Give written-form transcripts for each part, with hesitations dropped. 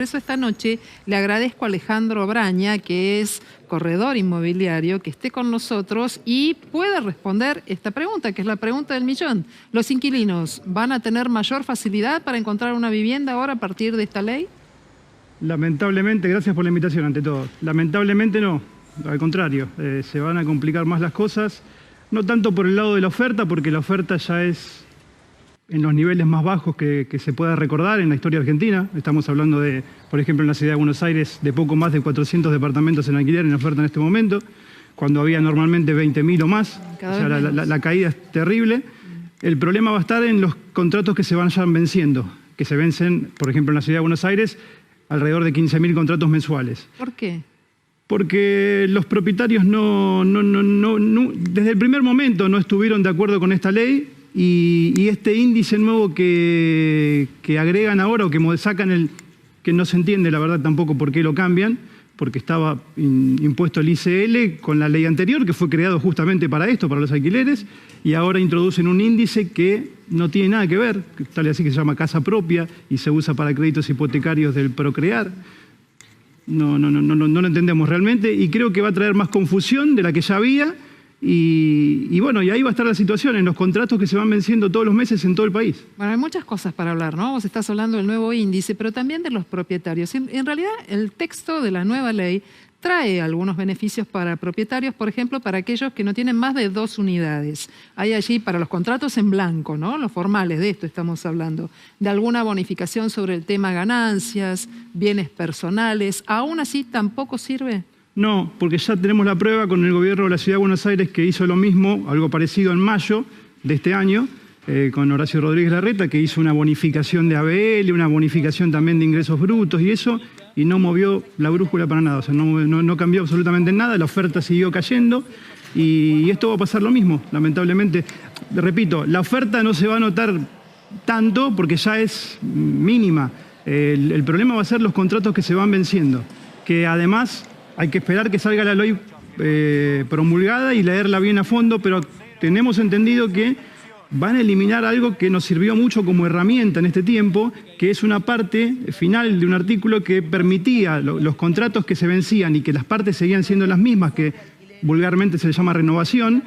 Por eso esta noche le agradezco a Alejandro Braña, que es corredor inmobiliario, que esté con nosotros y pueda responder esta pregunta, que es la pregunta del millón. ¿Los inquilinos van a tener mayor facilidad para encontrar una vivienda ahora a partir de esta ley? Lamentablemente, gracias por la invitación ante todo. Lamentablemente no, al contrario, se van a complicar más las cosas, no tanto por el lado de la oferta, porque la oferta ya es en los niveles más bajos que se pueda recordar en la historia argentina. Estamos hablando de, por ejemplo, en la ciudad de Buenos Aires, de poco más de 400 departamentos en alquiler en oferta en este momento, cuando había normalmente 20.000 o más. O sea, la caída es terrible. El problema va a estar en los contratos que se vayan venciendo, que se vencen, por ejemplo, en la ciudad de Buenos Aires, alrededor de 15.000 contratos mensuales. ¿Por qué? Porque los propietarios desde el primer momento no estuvieron de acuerdo con esta ley. Y este índice nuevo que agregan ahora o que sacan que no se entiende la verdad tampoco por qué lo cambian, porque estaba impuesto el ICL con la ley anterior que fue creado justamente para esto, para los alquileres, y ahora introducen un índice que no tiene nada que ver, tal así que se llama casa propia y se usa para créditos hipotecarios del Procrear. No lo entendemos realmente y creo que va a traer más confusión de la que ya había. Y bueno, y ahí va a estar la situación, en los contratos que se van venciendo todos los meses en todo el país. Bueno, hay muchas cosas para hablar, ¿no? Vos estás hablando del nuevo índice, pero también de los propietarios. En realidad, el texto de la nueva ley trae algunos beneficios para propietarios, por ejemplo, para aquellos que no tienen más de 2 unidades. Hay allí para los contratos en blanco, ¿no? Los formales, de esto estamos hablando. De alguna bonificación sobre el tema ganancias, bienes personales. ¿Aún así tampoco sirve? No, porque ya tenemos la prueba con el gobierno de la Ciudad de Buenos Aires que hizo lo mismo, algo parecido en mayo de este año, con Horacio Rodríguez Larreta, que hizo una bonificación de ABL, una bonificación también de ingresos brutos y eso, y no movió la brújula para nada, o sea, no cambió absolutamente nada, la oferta siguió cayendo y esto va a pasar lo mismo, lamentablemente. Repito, la oferta no se va a notar tanto porque ya es mínima. El problema va a ser los contratos que se van venciendo, que además hay que esperar que salga la ley promulgada y leerla bien a fondo, pero tenemos entendido que van a eliminar algo que nos sirvió mucho como herramienta en este tiempo, que es una parte final de un artículo que permitía los contratos que se vencían y que las partes seguían siendo las mismas, que vulgarmente se le llama renovación,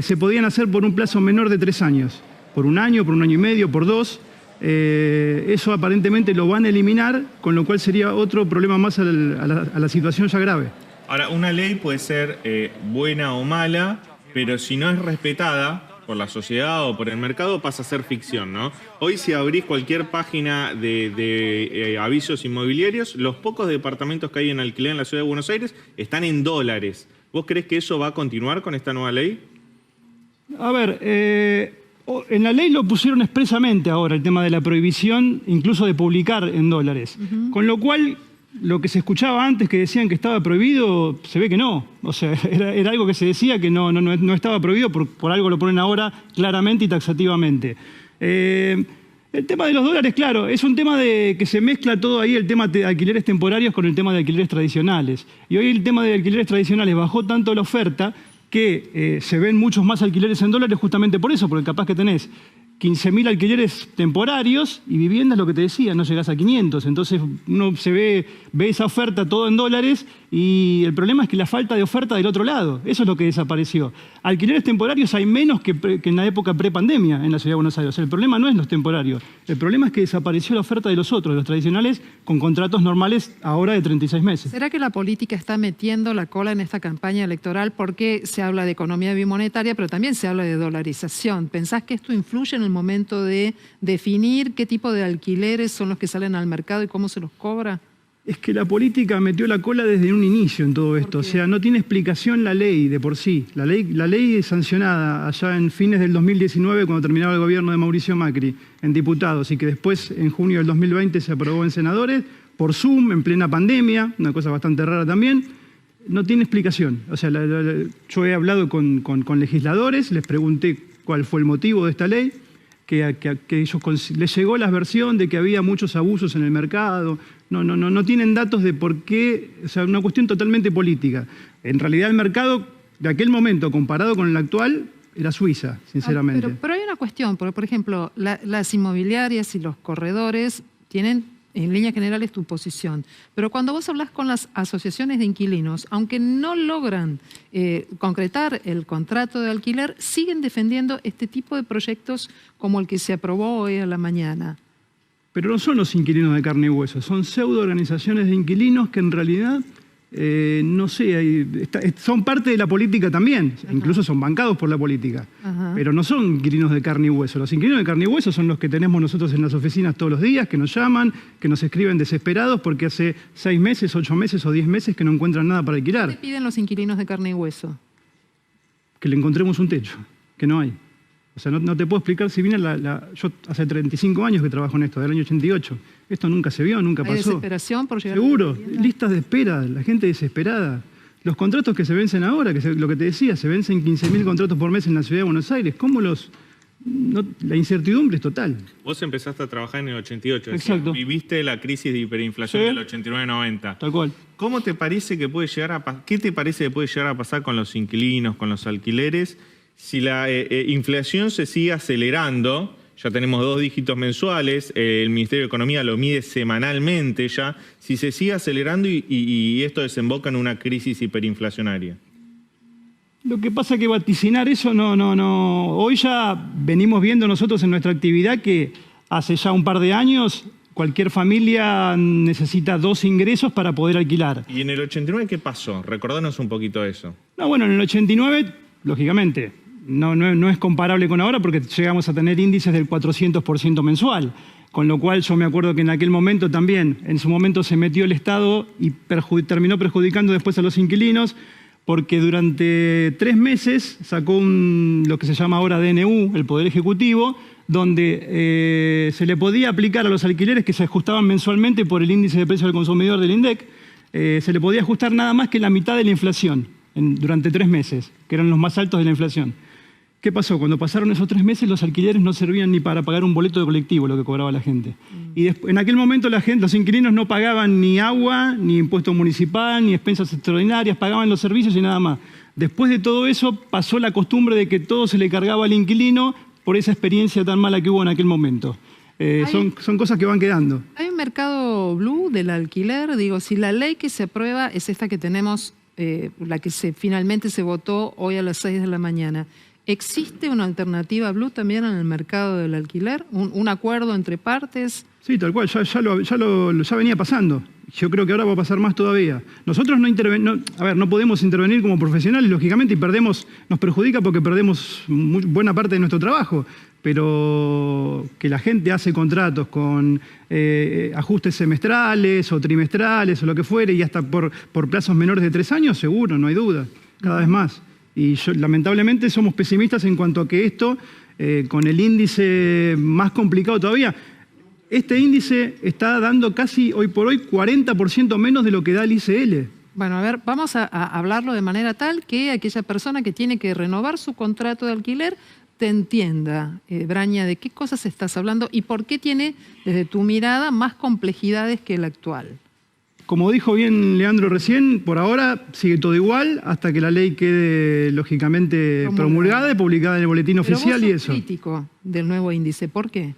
se podían hacer por un plazo menor de 3 años, por 1 año, por 1 año y medio, por 2. Eso aparentemente lo van a eliminar, con lo cual sería otro problema más a la situación ya grave. Ahora, una ley puede ser buena o mala, pero si no es respetada por la sociedad o por el mercado pasa a ser ficción, ¿no? Hoy si abrís cualquier página de avisos inmobiliarios, los pocos departamentos que hay en alquiler en la Ciudad de Buenos Aires están en dólares. ¿Vos creés que eso va a continuar con esta nueva ley? A ver, en la ley lo pusieron expresamente ahora, el tema de la prohibición, incluso de publicar en dólares. Con lo cual, lo que se escuchaba antes que decían que estaba prohibido, se ve que no. O sea, era algo que se decía que no estaba prohibido, por algo lo ponen ahora claramente y taxativamente. El tema de los dólares, claro, es un tema de que se mezcla todo ahí, el tema de alquileres temporarios con el tema de alquileres tradicionales. Y hoy el tema de alquileres tradicionales bajó tanto la oferta que se ven muchos más alquileres en dólares justamente por eso, porque capaz que tenés 15.000 alquileres temporarios y viviendas, lo que te decía, no llegás a 500. Entonces uno ve esa oferta todo en dólares y el problema es que la falta de oferta del otro lado, eso es lo que desapareció. Alquileres temporarios hay menos que en la época prepandemia en la Ciudad de Buenos Aires. El problema no es los temporarios, el problema es que desapareció la oferta de los otros, de los tradicionales, con contratos normales ahora de 36 meses. ¿Será que la política está metiendo la cola en esta campaña electoral porque se habla de economía bimonetaria, pero también se habla de dolarización? ¿Pensás que esto influye en el momento de definir qué tipo de alquileres son los que salen al mercado y cómo se los cobra? Es que la política metió la cola desde un inicio en todo esto. O sea, no tiene explicación la ley de por sí. La ley es sancionada allá en fines del 2019, cuando terminaba el gobierno de Mauricio Macri, en diputados, y que después, en junio del 2020, se aprobó en senadores, por Zoom, en plena pandemia, una cosa bastante rara también. No tiene explicación. O sea, yo he hablado con legisladores, les pregunté cuál fue el motivo de esta ley, que ellos les llegó la versión de que había muchos abusos en el mercado. No tienen datos de por qué, o sea, una cuestión totalmente política. En realidad el mercado de aquel momento, comparado con el actual, era Suiza, sinceramente. Pero hay una cuestión, porque por ejemplo, las inmobiliarias y los corredores tienen en líneas generales tu posición. Pero cuando vos hablas con las asociaciones de inquilinos, aunque no logran concretar el contrato de alquiler, siguen defendiendo este tipo de proyectos como el que se aprobó hoy a la mañana. Pero no son los inquilinos de carne y hueso, son pseudo organizaciones de inquilinos que en realidad, no sé, son parte de la política también, incluso son bancados por la política, pero no son inquilinos de carne y hueso. Los inquilinos de carne y hueso son los que tenemos nosotros en las oficinas todos los días, que nos llaman, que nos escriben desesperados porque hace 6 meses, 8 meses o 10 meses que no encuentran nada para alquilar. ¿Qué piden los inquilinos de carne y hueso? Que le encontremos un techo, que no hay. O sea, no te puedo explicar si viene yo hace 35 años que trabajo en esto, del año 88. Esto nunca se vio, nunca pasó. ¿Hay desesperación por llegar Seguro, a la vivienda? listas de espera, la gente desesperada. Los contratos que se vencen ahora, lo que te decía, se vencen 15.000 contratos por mes en la ciudad de Buenos Aires. ¿Cómo la incertidumbre es total? Vos empezaste a trabajar en el 88. Exacto. Viviste la crisis de hiperinflación Sí. del 89-90. Tal cual. ¿Cómo te parece que puede llegar ¿Qué te parece que puede llegar a pasar con los inquilinos, con los alquileres, si la inflación se sigue acelerando? Ya tenemos 2 dígitos mensuales, el Ministerio de Economía lo mide semanalmente ya. Si se sigue acelerando y esto desemboca en una crisis hiperinflacionaria. Lo que pasa es que vaticinar eso no. Hoy ya venimos viendo nosotros en nuestra actividad que hace ya un par de años cualquier familia necesita 2 ingresos para poder alquilar. ¿Y en el 89 qué pasó? Recordanos un poquito eso. No, bueno, en el 89, lógicamente, no es comparable con ahora porque llegamos a tener índices del 400% mensual. Con lo cual yo me acuerdo que en aquel momento también, en su momento se metió el Estado y terminó perjudicando después a los inquilinos porque durante 3 meses sacó lo que se llama ahora DNU, el Poder Ejecutivo, donde se le podía aplicar a los alquileres que se ajustaban mensualmente por el índice de precios del consumidor del INDEC, se le podía ajustar nada más que la mitad de la inflación durante 3 meses, que eran los más altos de la inflación. ¿Qué pasó? Cuando pasaron esos 3 meses, los alquileres no servían ni para pagar un boleto de colectivo, lo que cobraba la gente. Y en aquel momento los inquilinos no pagaban ni agua, ni impuesto municipal, ni expensas extraordinarias, pagaban los servicios y nada más. Después de todo eso, pasó la costumbre de que todo se le cargaba al inquilino por esa experiencia tan mala que hubo en aquel momento. Son cosas que van quedando. ¿Hay un mercado blue del alquiler? Digo, si la ley que se aprueba es esta que tenemos, la que finalmente se votó hoy a las 6 de la mañana, ¿existe una alternativa blue también en el mercado del alquiler? ¿Un acuerdo entre partes? Sí, tal cual, ya venía pasando. Yo creo que ahora va a pasar más todavía. Nosotros no podemos intervenir como profesionales, lógicamente, y nos perjudica porque perdemos buena parte de nuestro trabajo. Pero que la gente hace contratos con ajustes semestrales o trimestrales o lo que fuere, y hasta por plazos menores de 3 años, seguro, no hay duda, cada vez más. Y lamentablemente somos pesimistas en cuanto a que esto, con el índice más complicado todavía, este índice está dando casi hoy por hoy 40% menos de lo que da el ICL. Bueno, a ver, vamos a hablarlo de manera tal que aquella persona que tiene que renovar su contrato de alquiler te entienda, Braña, de qué cosas estás hablando y por qué tiene, desde tu mirada, más complejidades que el actual. Como dijo bien Leandro recién, por ahora sigue todo igual hasta que la ley quede lógicamente promulgada y publicada en el boletín oficial y eso. Pero vos sos crítico del nuevo índice, ¿por qué?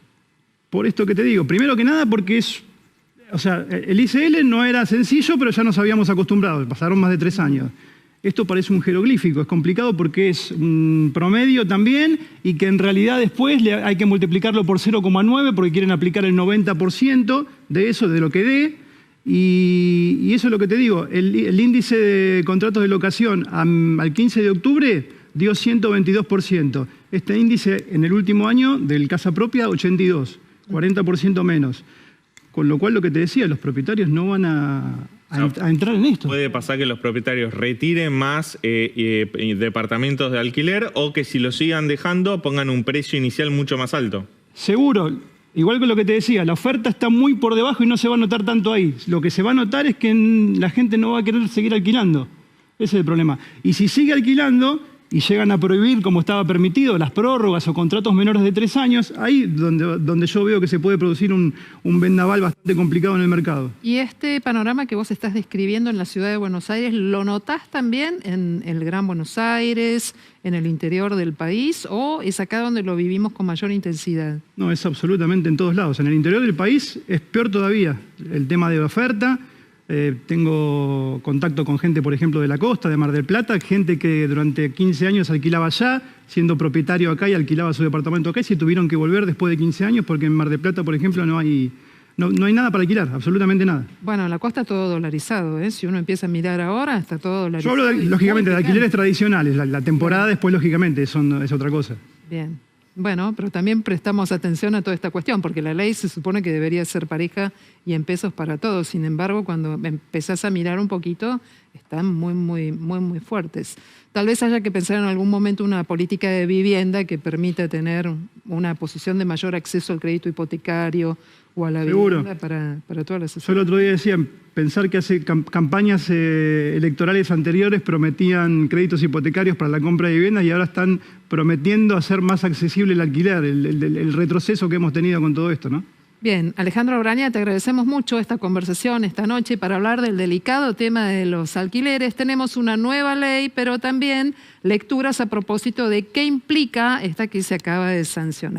Por esto que te digo, primero que nada porque el ICL no era sencillo, pero ya nos habíamos acostumbrado, pasaron más de 3 años. Esto parece un jeroglífico, es complicado porque es un promedio también y que en realidad después hay que multiplicarlo por 0,9 porque quieren aplicar el 90% de eso, de lo que dé. Y eso es lo que te digo, el índice de contratos de locación al 15 de octubre dio 122%. Este índice en el último año del casa propia, 82%, 40% menos. Con lo cual lo que te decía, los propietarios no van a entrar en esto. Puede pasar que los propietarios retiren más departamentos de alquiler o que si lo sigan dejando pongan un precio inicial mucho más alto. Seguro. Igual que lo que te decía, la oferta está muy por debajo y no se va a notar tanto ahí. Lo que se va a notar es que la gente no va a querer seguir alquilando. Ese es el problema. Y si sigue alquilando, y llegan a prohibir, como estaba permitido, las prórrogas o contratos menores de 3 años, ahí donde yo veo que se puede producir un vendaval bastante complicado en el mercado. Y este panorama que vos estás describiendo en la ciudad de Buenos Aires, ¿lo notás también en el Gran Buenos Aires, en el interior del país, o es acá donde lo vivimos con mayor intensidad? No, es absolutamente en todos lados. En el interior del país es peor todavía el tema de oferta. Tengo contacto con gente, por ejemplo, de la costa, de Mar del Plata, gente que durante 15 años alquilaba allá, siendo propietario acá y alquilaba su departamento acá, y se tuvieron que volver después de 15 años porque en Mar del Plata, por ejemplo, no hay nada para alquilar, absolutamente nada. Bueno, en la costa todo dolarizado, ¿eh? Si uno empieza a mirar ahora, está todo dolarizado. Yo hablo, lógicamente, de alquileres tradicionales. La temporada después, lógicamente, es otra cosa. Bien. Bueno, pero también prestamos atención a toda esta cuestión, porque la ley se supone que debería ser pareja y en pesos para todos. Sin embargo, cuando empezás a mirar un poquito, están muy fuertes. Tal vez haya que pensar en algún momento una política de vivienda que permita tener una posición de mayor acceso al crédito hipotecario o a la vivienda para todas las sociedades. Yo el otro día decía, pensar que hace campañas electorales anteriores prometían créditos hipotecarios para la compra de viviendas y ahora están prometiendo hacer más accesible el alquiler, el retroceso que hemos tenido con todo esto, ¿no? Bien, Alejandro Braña, te agradecemos mucho esta conversación esta noche para hablar del delicado tema de los alquileres. Tenemos una nueva ley, pero también lecturas a propósito de qué implica esta que se acaba de sancionar.